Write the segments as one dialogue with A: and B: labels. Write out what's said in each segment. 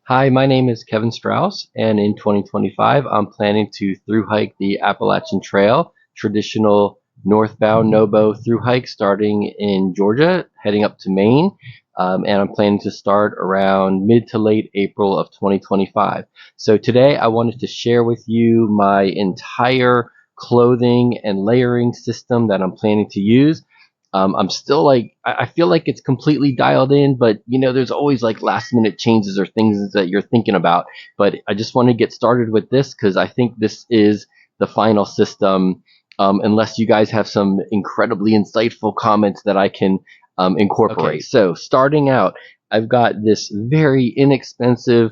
A: Hi, my name is Kevin Strauss, and in 2025, I'm planning to thru hike the Appalachian Trail, traditional northbound NOBO thru hike starting in Georgia, heading up to Maine. And I'm planning to start around mid to late April of 2025. So today I wanted to share with you my entire clothing and layering system that I'm planning to use. I'm still I feel like it's completely dialed in, but there's always like last minute changes or things that you're thinking about. But I just want to get started with this because I think this is the final system, unless you guys have some incredibly insightful comments that I can incorporate. Okay, so starting out, I've got this very inexpensive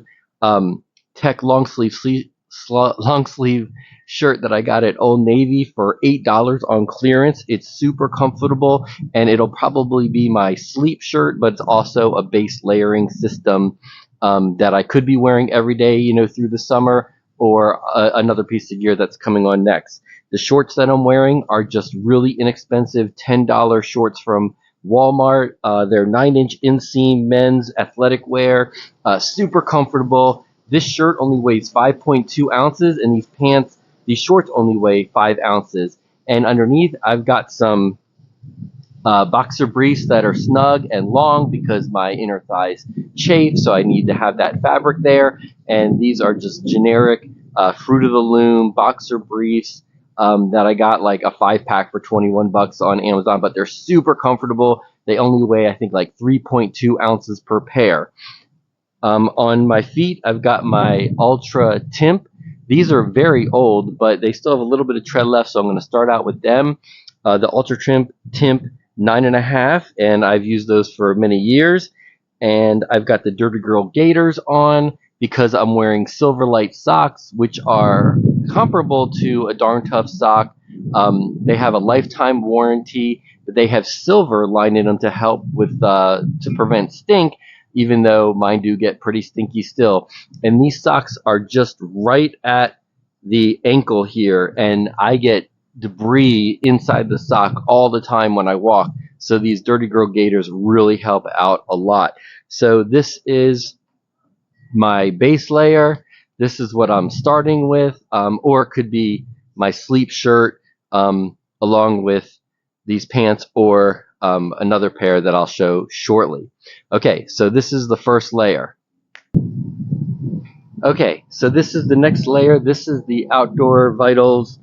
A: tech long sleeve shirt that I got at Old Navy for $8 on clearance. It's super comfortable and it'll probably be my sleep shirt, but it's also a base layering system that I could be wearing every day, through the summer, or another piece of gear that's coming on next. The shorts that I'm wearing are just really inexpensive $10 shorts from Walmart. They're 9-inch inseam men's athletic wear, super comfortable. This shirt only weighs 5.2 ounces, and these shorts only weigh 5 ounces. And underneath, I've got some boxer briefs that are snug and long because my inner thighs chafe, so I need to have that fabric there. And these are just generic Fruit of the Loom boxer briefs that I got like a 5-pack for 21 bucks on Amazon, but they're super comfortable. They only weigh, I think, like 3.2 ounces per pair. On my feet, I've got my Ultra Timp. These are very old, but they still have a little bit of tread left, so I'm going to start out with them. The Ultra Timp 9.5, and I've used those for many years. And I've got the Dirty Girl Gaiters on because I'm wearing Silverlight socks, which are comparable to a Darn Tough sock. They have a lifetime warranty, but they have silver lined in them to help with to prevent stink, even though mine do get pretty stinky still. And these socks are just right at the ankle here, and I get debris inside the sock all the time when I walk. So these Dirty Girl Gaiters really help out a lot. So this is my base layer. This is what I'm starting with, or it could be my sleep shirt along with these pants, or another pair that I'll show shortly. Okay, so this is the first layer. Okay, so this is the next layer. This is the Outdoor Vitals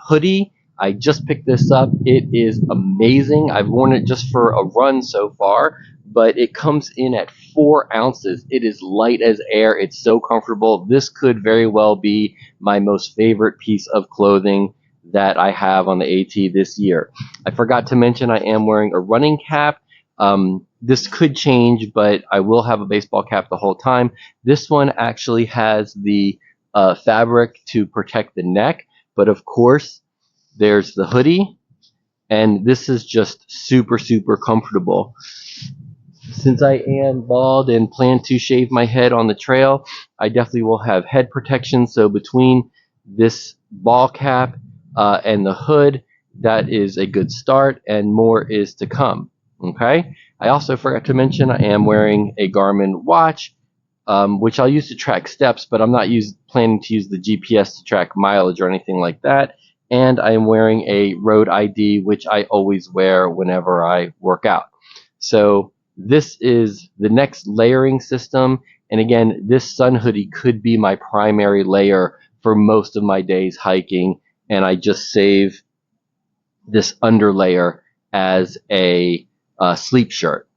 A: hoodie. I just picked this up. It is amazing. I've worn it just for a run so far, but it comes in at 4 ounces. It is light as air. It's so comfortable. This could very well be my most favorite piece of clothing that I have on the AT this year. I forgot to mention I am wearing a running cap. This could change, but I will have a baseball cap the whole time. This one actually has the fabric to protect the neck, but of course there's the hoodie, and this is just super, super comfortable. Since I am bald and plan to shave my head on the trail, I definitely will have head protection. So between this ball cap and the hood, that is a good start, and more is to come. Okay. I also forgot to mention I am wearing a Garmin watch, which I'll use to track steps, but I'm not planning to use the GPS to track mileage or anything like that. And I am wearing a road ID, which I always wear whenever I work out. So this is the next layering system. And again, this sun hoodie could be my primary layer for most of my days hiking, and I just save this underlayer as a sleep shirt.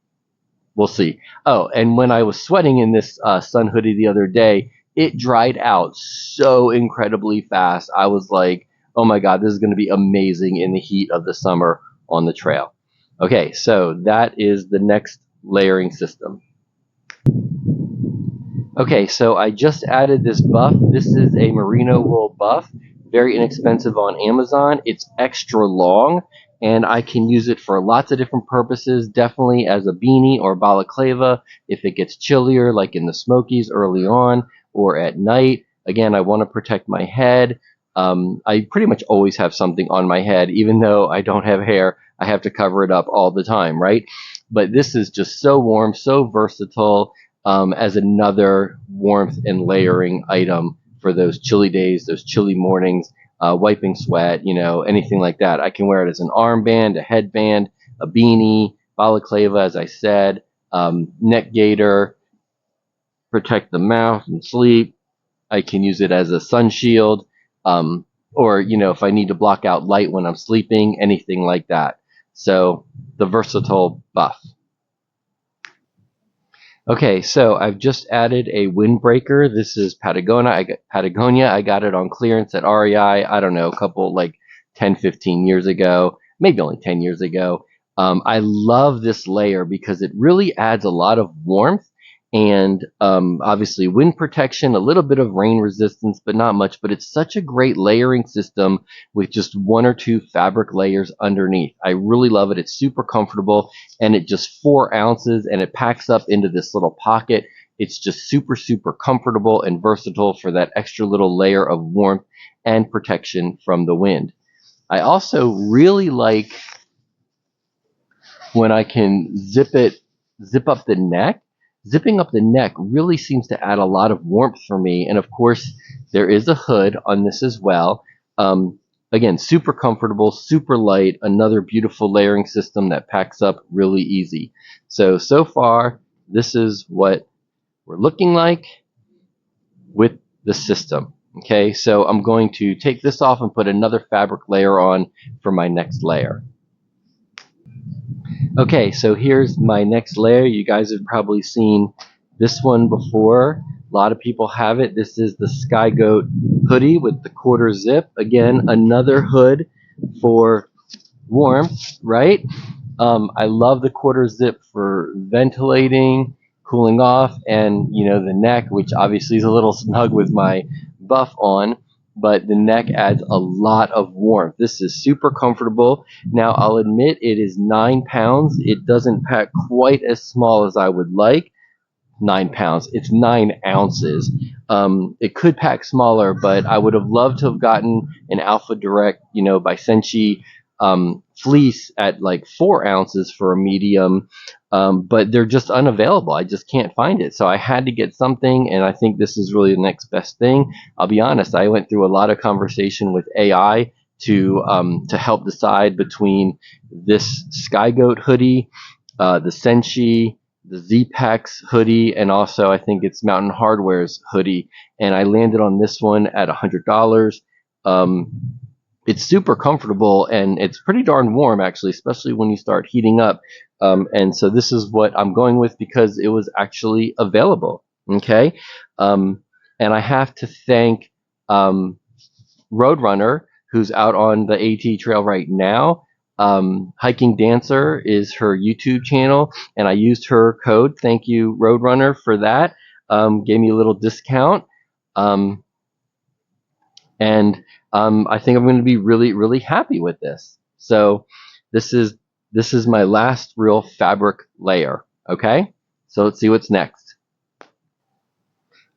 A: We'll see. Oh, and when I was sweating in this sun hoodie the other day, it dried out so incredibly fast. I was like, oh my God, this is going to be amazing in the heat of the summer on the trail. Okay, so that is the next layering system. Okay, so I just added this buff. This is a merino wool buff, very inexpensive on Amazon. It's extra long, and I can use it for lots of different purposes, definitely as a beanie or balaclava if it gets chillier, like in the Smokies early on, or at night. Again, I want to protect my head. I pretty much always have something on my head, even though I don't have hair. I have to cover it up all the time, right? But this is just so warm, so versatile. as another warmth and layering item for those chilly days, those chilly mornings, wiping sweat, anything like that. I can wear it as an armband, a headband, a beanie, balaclava, as I said, neck gaiter, protect the mouth and sleep. I can use it as a sun shield, or if I need to block out light when I'm sleeping, anything like that. So the versatile buff. Okay, so I've just added a windbreaker. This is Patagonia. I got it on clearance at REI. I don't know, a couple like 10, 15 years ago, maybe only 10 years ago. I love this layer because it really adds a lot of warmth and obviously wind protection, a little bit of rain resistance, but not much. But it's such a great layering system with just one or two fabric layers underneath. I really love it. It's super comfortable, and it just 4 ounces, and it packs up into this little pocket. It's just super, super comfortable and versatile for that extra little layer of warmth and protection from the wind. I also really like when I can zip up the neck. Zipping up the neck really seems to add a lot of warmth for me. And of course, there is a hood on this as well. Again, super comfortable, super light, another beautiful layering system that packs up really easy. So far, this is what we're looking like with the system. Okay, so I'm going to take this off and put another fabric layer on for my next layer. Okay, so here's my next layer. You guys have probably seen this one before. A lot of people have it. This is the Sky Goat hoodie with the quarter zip. Again, another hood for warmth, right? I love the quarter zip for ventilating, cooling off, and the neck, which obviously is a little snug with my buff on, but the neck adds a lot of warmth. This is super comfortable. Now, I'll admit it is 9 pounds. It doesn't pack quite as small as I would like. 9 pounds. It's 9 ounces. It could pack smaller, but I would have loved to have gotten an Alpha Direct, by Senshi fleece at like 4 ounces for a medium, but they're just unavailable. I just can't find it. So I had to get something, and I think this is really the next best thing. I'll be honest, I went through a lot of conversation with AI to help decide between this Sky Goat hoodie, the Senshi, the Z-Pex hoodie, and also I think it's Mountain Hardware's hoodie, and I landed on this one at $100. It's super comfortable, and it's pretty darn warm actually, especially when you start heating up. And so this is what I'm going with because it was actually available. Okay, and I have to thank Roadrunner, who's out on the AT Trail right now. Hiking Dancer is her YouTube channel, and I used her code. Thank you, Roadrunner, for that. Gave me a little discount. And I think I'm going to be really, really happy with this. So this is my last real fabric layer. Okay, so let's see what's next.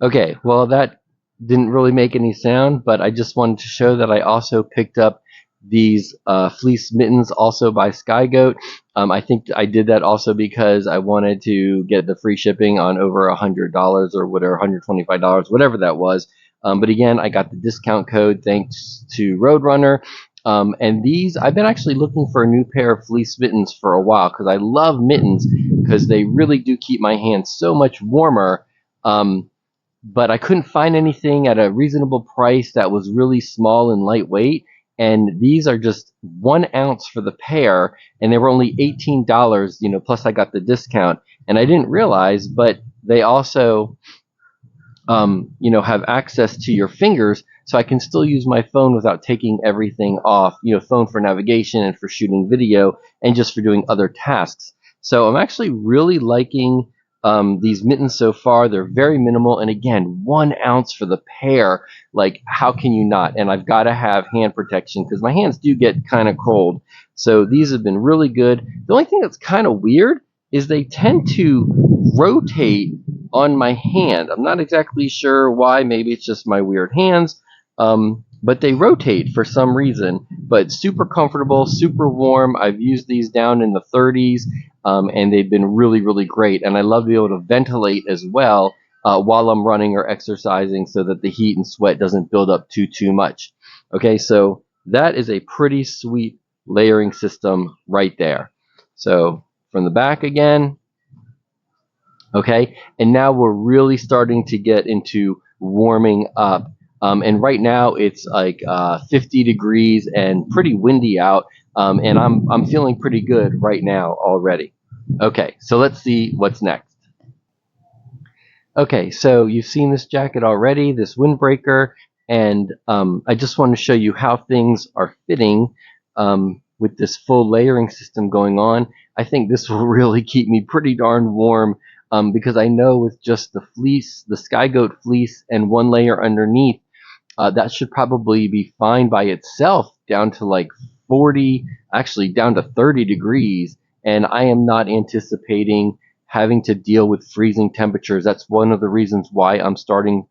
A: Okay, well, that didn't really make any sound, but I just wanted to show that I also picked up these fleece mittens, also by Sky Goat. I think I did that also because I wanted to get the free shipping on over $100 or whatever, $125, whatever that was. But again, I got the discount code thanks to Roadrunner. And these, I've been actually looking for a new pair of fleece mittens for a while because I love mittens because they really do keep my hands so much warmer. But I couldn't find anything at a reasonable price that was really small and lightweight. And these are just 1 ounce for the pair, and they were only $18, plus I got the discount. And I didn't realize, but they also have access to your fingers, so I can still use my phone without taking everything off, phone for navigation and for shooting video and just for doing other tasks. So I'm actually really liking these mittens so far. They're very minimal, and again, 1 ounce for the pair. Like, how can you not? And I've got to have hand protection because my hands do get kind of cold. So these have been really good. The only thing that's kind of weird is they tend to rotate on my hand. I'm not exactly sure why. Maybe it's just my weird hands, but they rotate for some reason. But super comfortable, super warm. I've used these down in the 30s. and they've been really, really great. And I love to be able to ventilate as well while I'm running or exercising, so that the heat and sweat doesn't build up too much. Okay, so that is a pretty sweet layering system right there. So from the back again. Okay, and now we're really starting to get into warming up. And right now it's like 50 degrees and pretty windy out, and I'm feeling pretty good right now already. Okay, so let's see what's next. Okay, so you've seen this jacket already, this windbreaker, and I just want to show you how things are fitting with this full layering system going on. I think this will really keep me pretty darn warm, because I know with just the fleece, the sky goat fleece, and one layer underneath, that should probably be fine by itself down to like 40, actually down to 30 degrees. And I am not anticipating having to deal with freezing temperatures. That's one of the reasons why I'm starting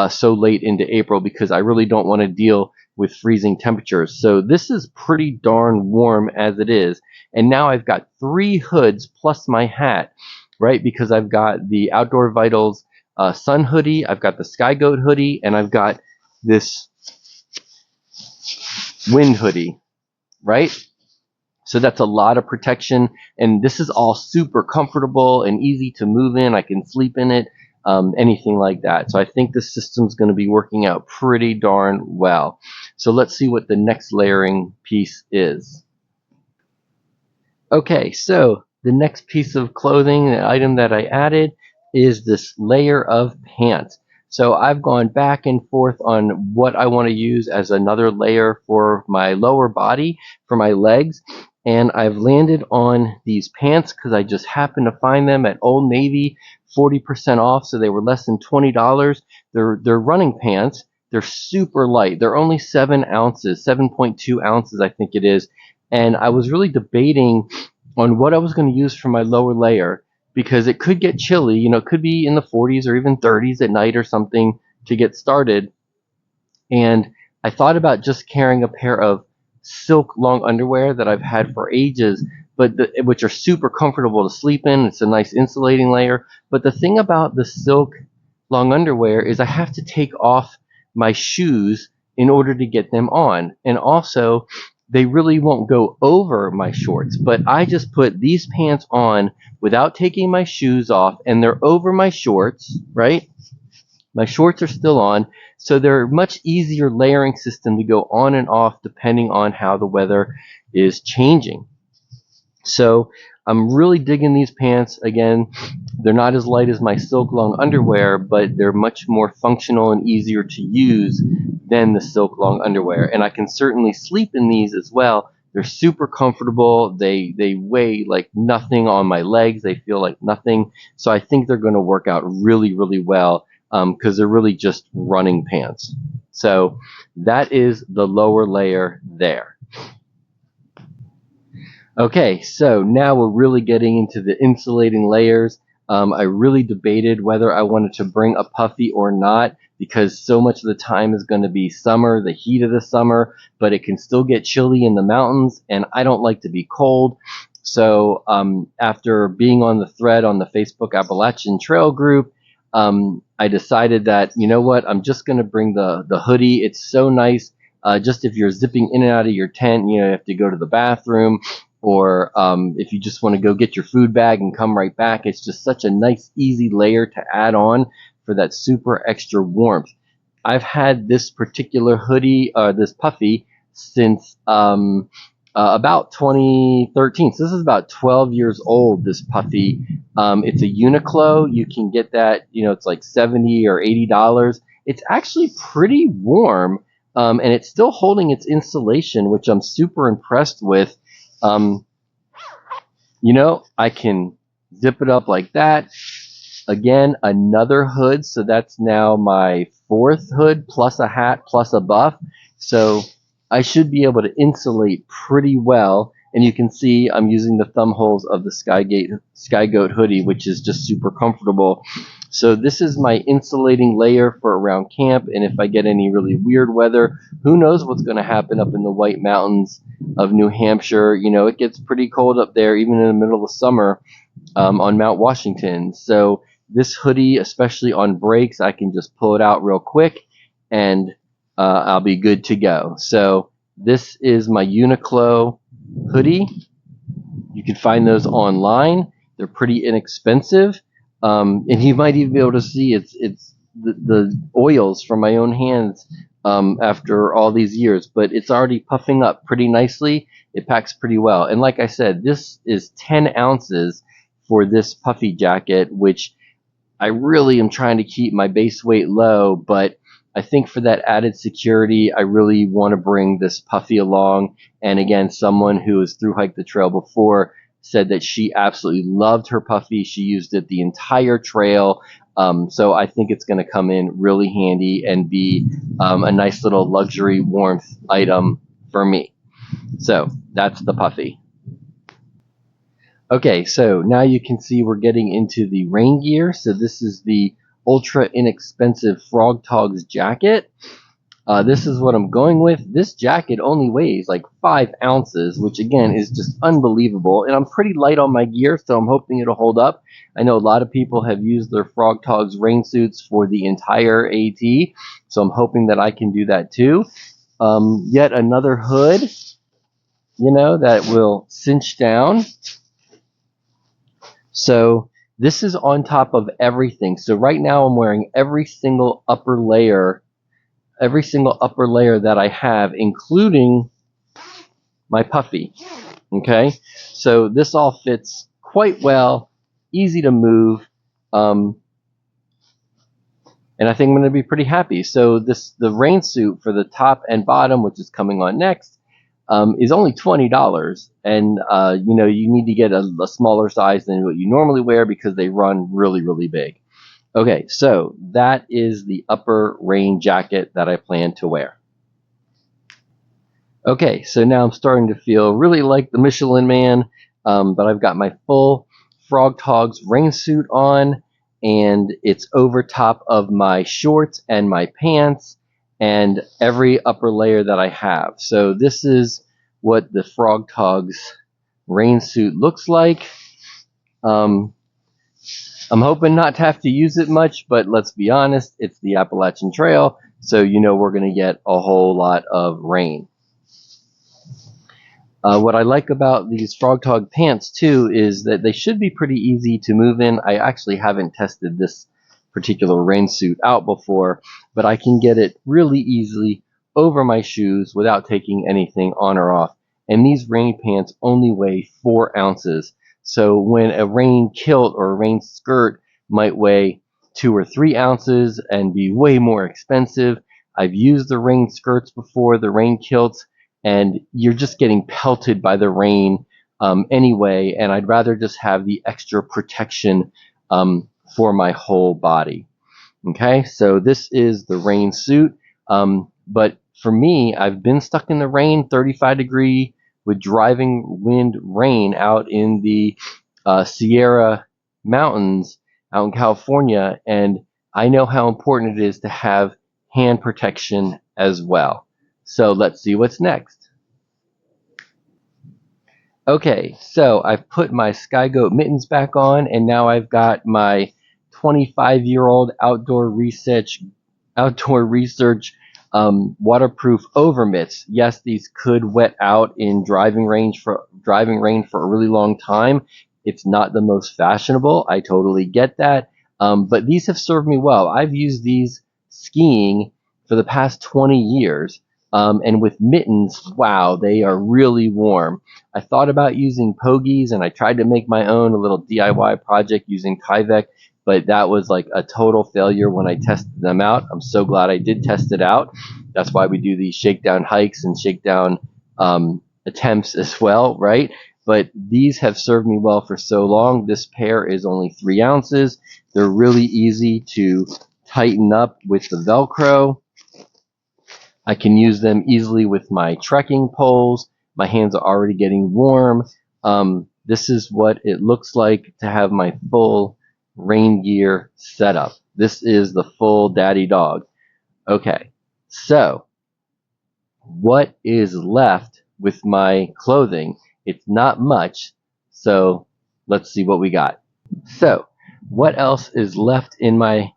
A: so late into April, because I really don't want to deal with freezing temperatures. So this is pretty darn warm as it is. And now I've got 3 hoods plus my hat, right? Because I've got the Outdoor Vitals sun hoodie, I've got the Sky Goat hoodie, and I've got this wind hoodie, right? So that's a lot of protection, and this is all super comfortable and easy to move in. I can sleep in it, anything like that. So I think this system's going to be working out pretty darn well. So let's see what the next layering piece is. Okay, so the next piece of clothing, the item that I added, is this layer of pants. So I've gone back and forth on what I want to use as another layer for my lower body, for my legs, and I've landed on these pants because I just happened to find them at Old Navy, 40% off, so they were less than $20. They're running pants. They're super light. They're only 7 ounces, 7.2 ounces I think it is, and I was really debating on what I was going to use for my lower layer, because it could get chilly. You know, it could be in the 40s or even 30s at night or something to get started. And I thought about just carrying a pair of silk long underwear that I've had for ages, but which are super comfortable to sleep in. It's a nice insulating layer. But the thing about the silk long underwear is I have to take off my shoes in order to get them on. And also, they really won't go over my shorts, but I just put these pants on without taking my shoes off, and they're over my shorts, right? My shorts are still on, so they're a much easier layering system to go on and off depending on how the weather is changing. So I'm really digging these pants. Again, they're not as light as my silk long underwear, but they're much more functional and easier to use than the silk long underwear. And I can certainly sleep in these as well. They're super comfortable. They weigh like nothing on my legs. They feel like nothing. So I think they're going to work out really, really well, because they're really just running pants. So that is the lower layer there. Okay, so now we're really getting into the insulating layers. I really debated whether I wanted to bring a puffy or not, because so much of the time is going to be summer, the heat of the summer, but it can still get chilly in the mountains, and I don't like to be cold. So after being on the thread on the Facebook Appalachian Trail group, I decided that, you know what, I'm just going to bring the hoodie. It's so nice. Just if you're zipping in and out of your tent, you know, you have to go to the bathroom, or if you just want to go get your food bag and come right back. It's just such a nice, easy layer to add on for that super extra warmth. I've had this particular hoodie, this puffy, since about 2013. So this is about 12 years old, this puffy. It's a Uniqlo. You can get that, you know, it's like $70 or $80. It's actually pretty warm, and it's still holding its insulation, which I'm super impressed with. You know, I can zip it up like that. Again, another hood, so that's now my 4th hood plus a hat plus a buff. So I should be able to insulate pretty well. And you can see I'm using the thumb holes of the Sky Goat hoodie, which is just super comfortable. So this is my insulating layer for around camp, and if I get any really weird weather, who knows what's going to happen up in the White Mountains of New Hampshire. You know, it gets pretty cold up there, even in the middle of summer, on Mount Washington. So this hoodie, especially on breaks, I can just pull it out real quick, and I'll be good to go. So this is my Uniqlo hoodie. You can find those online. They're pretty inexpensive. And you might even be able to see it's the oils from my own hands after all these years, but it's already puffing up pretty nicely. It packs pretty well. And like I said, this is 10 ounces for this puffy jacket, which I really am trying to keep my base weight low, but I think for that added security, I really want to bring this puffy along. And again, someone who has thru hiked the trail before said that she absolutely loved her puffy. She used it the entire trail. So I think it's going to come in really handy and be a nice little luxury warmth item for me. So that's the puffy. Okay, so now you can see we're getting into the rain gear. So this is the ultra inexpensive Frog Togs jacket. This is what I'm going with. This jacket only weighs like 5 ounces, which again is just unbelievable. And I'm pretty light on my gear, so I'm hoping it'll hold up. I know a lot of people have used their Frog Togs rain suits for the entire AT, so I'm hoping that I can do that too. Yet another hood, you know, that will cinch down. So this is on top of everything. So right now I'm wearing every single upper layer that I have, including my puffy. Okay, so this all fits quite well, easy to move, and I think I'm going to be pretty happy. So the rain suit for the top and bottom, which is coming on next, is only $20, and you know, you need to get a smaller size than what you normally wear because they run really, really big. Okay, so that is the upper rain jacket that I plan to wear. Okay, so now I'm starting to feel really like the Michelin Man, but I've got my full Frog Togs rain suit on, and it's over top of my shorts and my pants and every upper layer that I have. So this is what the Frog Togs rain suit looks like. I'm hoping not to have to use it much, but let's be honest, it's the Appalachian Trail, so you know we're going to get a whole lot of rain. What I like about these Frog Tog pants too is that they should be pretty easy to move in. I actually haven't tested this particular rain suit out before, but I can get it really easily over my shoes without taking anything on or off. And these rain pants only weigh 4 ounces. So when a rain kilt or a rain skirt might weigh 2 or 3 ounces and be way more expensive, I've used the rain skirts before, the rain kilts, and you're just getting pelted by the rain anyway, and I'd rather just have the extra protection for my whole body. Okay, so this is the rain suit, but for me, I've been stuck in the rain, 35-degree with driving wind rain out in the Sierra Mountains out in California, and I know how important it is to have hand protection as well. So let's see what's next. Okay, so I've put my Sky Goat mittens back on, and now I've got my 25-year-old outdoor research waterproof over mitts. Yes, these could wet out in driving rain for a really long time. It's not the most fashionable. I totally get that, but these have served me well. I've used these skiing for the past 20 years. And with mittens, wow, they are really warm. I thought about using pogies, and I tried to make my own, a little DIY project using Tyvek, but that was like a total failure when I tested them out. I'm so glad I did test it out. That's why we do these shakedown hikes and shakedown attempts as well, right? But these have served me well for so long. This pair is only 3 ounces. They're really easy to tighten up with the Velcro. I can use them easily with my trekking poles. My hands are already getting warm. This is what it looks like to have my full rain gear setup. This is the full daddy dog. Okay, so what is left with my clothing? It's not much, so let's see what we got. So what else is left in my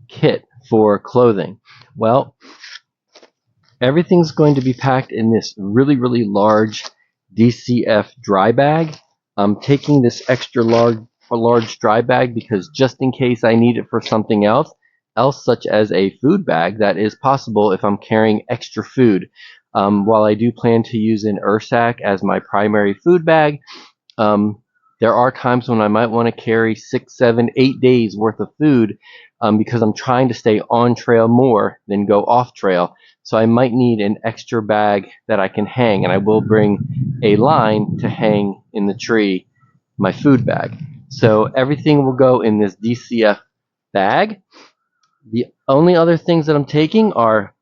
A: kit for clothing? Well, everything's going to be packed in this really large DCF dry bag. I'm taking this extra large dry bag because just in case I need it for something else, such as a food bag, that is possible if I'm carrying extra food. While I do plan to use an Ursack as my primary food bag, there are times when I might want to carry 6, 7, 8 days worth of food because I'm trying to stay on trail more than go off trail. So I might need an extra bag that I can hang, and I will bring a line to hang in the tree my food bag. So everything will go in this DCF bag. The only other things that I'm taking are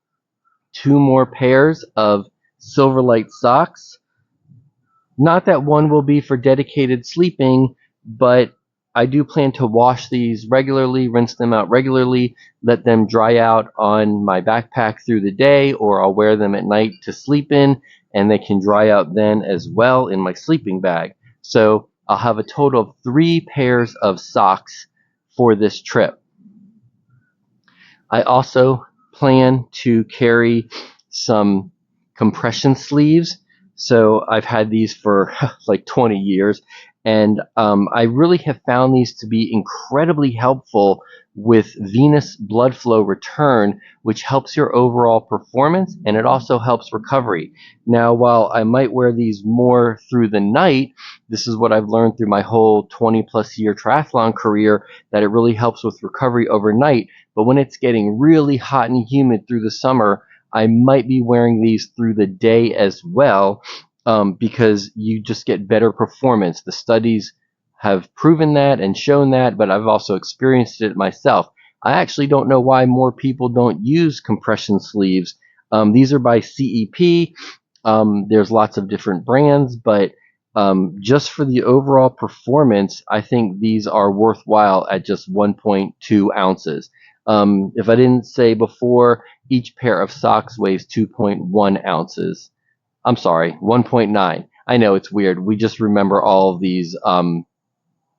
A: 2 more pairs of Silverlight socks. Not that one will be for dedicated sleeping, but I do plan to wash these regularly, rinse them out regularly, let them dry out on my backpack through the day, or I'll wear them at night to sleep in, and they can dry out then as well in my sleeping bag. So I'll have a total of 3 pairs of socks for this trip. I also plan to carry some compression sleeves. So I've had these for like 20 years, and I really have found these to be incredibly helpful with venous blood flow return, which helps your overall performance, and it also helps recovery. Now, while I might wear these more through the night, this is what I've learned through my whole 20+ year triathlon career, that it really helps with recovery overnight. But when it's getting really hot and humid through the summer, I might be wearing these through the day as well, because you just get better performance. The studies have proven that and shown that, but I've also experienced it myself. I actually don't know why more people don't use compression sleeves. These are by CEP. There's lots of different brands, but just for the overall performance, I think these are worthwhile at just 1.2 ounces. If I didn't say before, each pair of socks weighs 2.1 ounces. I'm sorry, 1.9. I know it's weird. We just remember all of these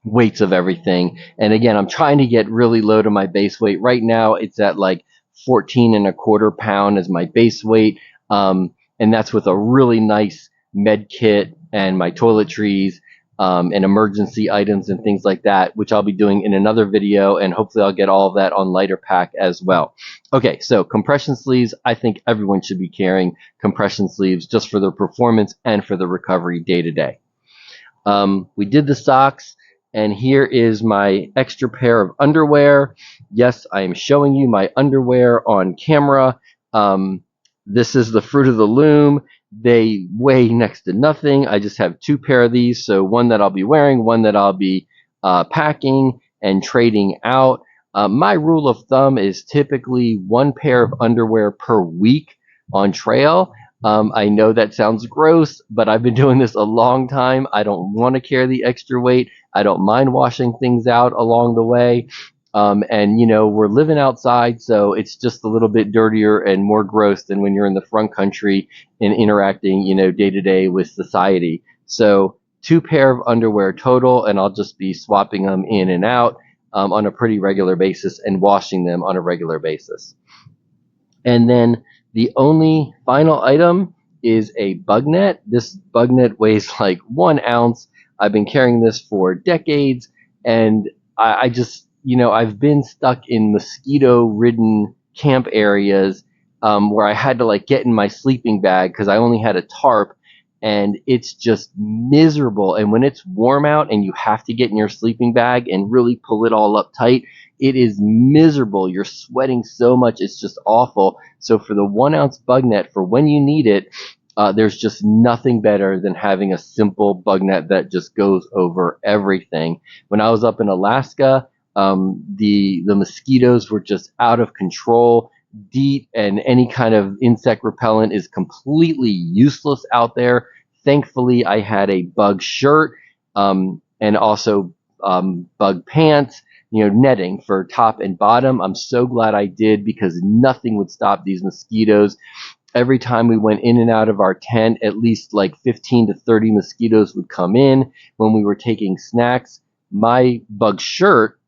A: weights of everything. And again, I'm trying to get really low to my base weight. Right now, it's at like 14.25 pounds as my base weight. And that's with a really nice med kit and my toiletries and emergency items and things like that, which I'll be doing in another video, and hopefully I'll get all of that on Lighter Pack as well. Okay, so compression sleeves, I think everyone should be carrying compression sleeves just for their performance and for the recovery day to day. We did the socks, and here is my extra pair of underwear. Yes, I am showing you my underwear on camera. This is the fruit of the loom. They weigh next to nothing. I just have 2 pair of these, so one that I'll be wearing, one that I'll be packing and trading out. My rule of thumb is typically 1 pair of underwear per week on trail. I know that sounds gross, but I've been doing this a long time. I don't want to carry the extra weight. I don't mind washing things out along the way. And, you know, we're living outside, so it's just a little bit dirtier and more gross than when you're in the front country and interacting, you know, day to day with society. So 2 pair of underwear total, and I'll just be swapping them in and out on a pretty regular basis and washing them on a regular basis. And then the only final item is a bug net. This bug net weighs like 1 ounce. I've been carrying this for decades, and I just, you know, I've been stuck in mosquito-ridden camp areas where I had to like get in my sleeping bag because I only had a tarp, and it's just miserable. And when it's warm out and you have to get in your sleeping bag and really pull it all up tight, it is miserable. You're sweating so much, it's just awful. So for the 1 ounce bug net, for when you need it, there's just nothing better than having a simple bug net that just goes over everything. When I was up in Alaska, the mosquitoes were just out of control. DEET and any kind of insect repellent is completely useless out there. Thankfully, I had a bug shirt and also bug pants, netting for top and bottom. I'm so glad I did, because nothing would stop these mosquitoes. Every time we went in and out of our tent, at least like 15 to 30 mosquitoes would come in. When we were taking snacks, my bug shirt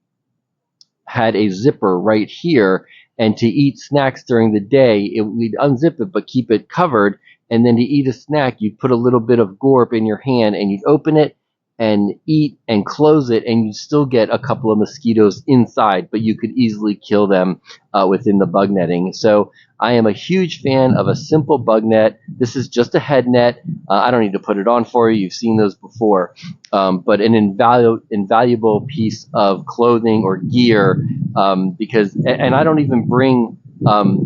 A: had a zipper right here, and to eat snacks during the day, we'd unzip it but keep it covered, and then to eat a snack, you'd put a little bit of gorp in your hand and you'd open it and eat and close it, and you'd still get a couple of mosquitoes inside, but you could easily kill them within the bug netting. So I am a huge fan of a simple bug net. This is just a head net. I don't need to put it on for you. You've seen those before. But an invaluable piece of clothing or gear, because, and I don't even bring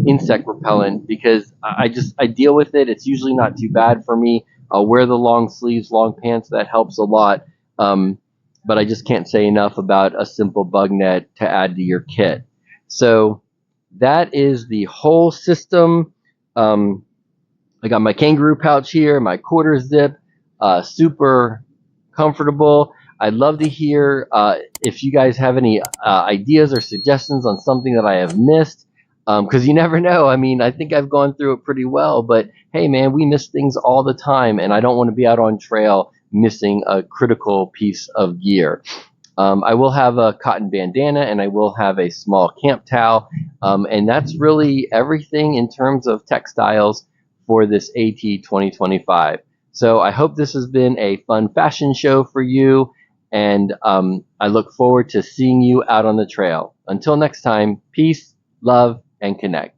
A: insect repellent, because I deal with it. It's usually not too bad for me. I'll wear the long sleeves, long pants. That helps a lot. But I just can't say enough about a simple bug net to add to your kit. So that is the whole system. I got my kangaroo pouch here, my quarter zip, super comfortable. I'd love to hear if you guys have any ideas or suggestions on something that I have missed, because you never know. I mean, I think I've gone through it pretty well, but hey man, we miss things all the time, and I don't want to be out on trail missing a critical piece of gear. I will have a cotton bandana, and I will have a small camp towel, and that's really everything in terms of textiles for this AT 2025. So I hope this has been a fun fashion show for you, and I look forward to seeing you out on the trail. Until next time, peace, love, and connect.